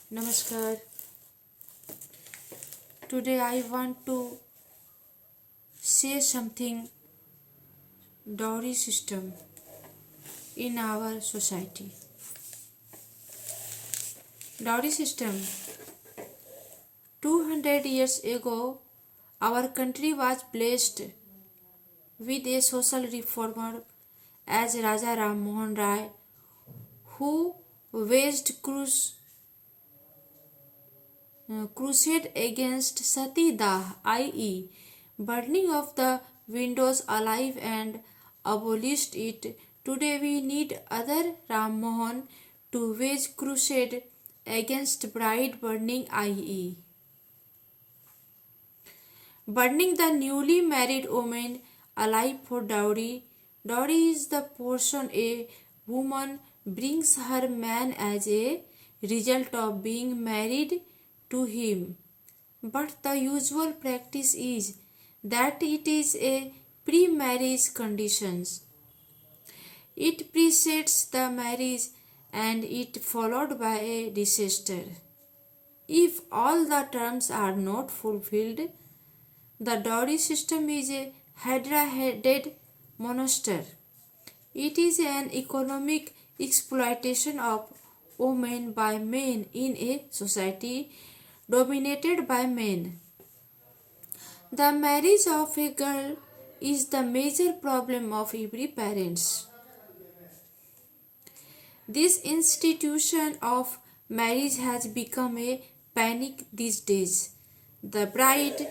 Namaskar. Today I want to say something dowry system in our society. Dowry system. 200 years ago, our country was blessed with a social reformer as Raja Ram Mohan Rai, who waged crusade against Sati Dah, i.e., burning of the windows alive and abolished it. Today we need other Ram Mohan to wage crusade against bride burning, i.e., burning the newly married woman alive for dowry. Dowry is the portion a woman brings her man as a result of being married to him. But the usual practice is that it is a pre-marriage conditions. It precedes the marriage and it followed by a disaster. If all the terms are not fulfilled, the dowry system is a hydra-headed monster. It is an economic exploitation of women by men in a society dominated by men. The marriage of a girl is the major problem of every parents. This institution of marriage has become a panic these days. The bride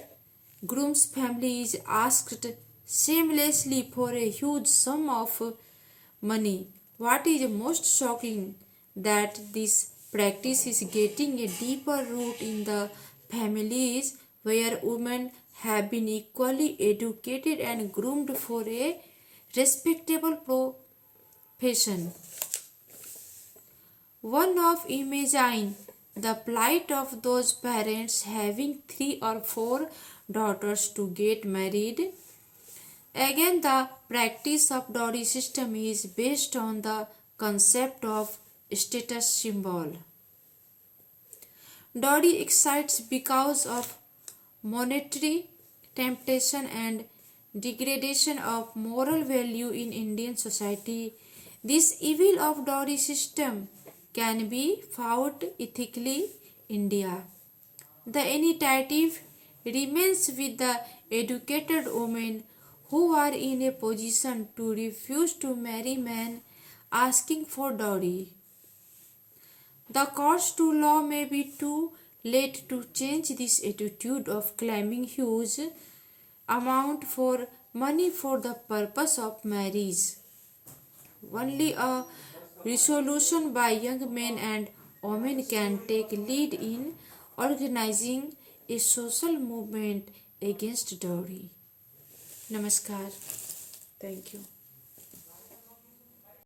groom's family is asked shamelessly for a huge sum of money. What is most shocking that this practice is getting a deeper root in the families where women have been equally educated and groomed for a respectable profession. One of imagine the plight of those parents having 3 or 4 daughters to get married. Again, the practice of dowry system is based on the concept of status symbol. Dowry excites because of monetary temptation and degradation of moral value in Indian society. This evil of dowry system can be fought ethically in India. The initiative remains with the educated women who are in a position to refuse to marry men asking for dowry. The cost to law may be too late to change this attitude of claiming huge amount for money for the purpose of marriage. Only a resolution by young men and women can take lead in organizing a social movement against dowry. Namaskar. Thank you.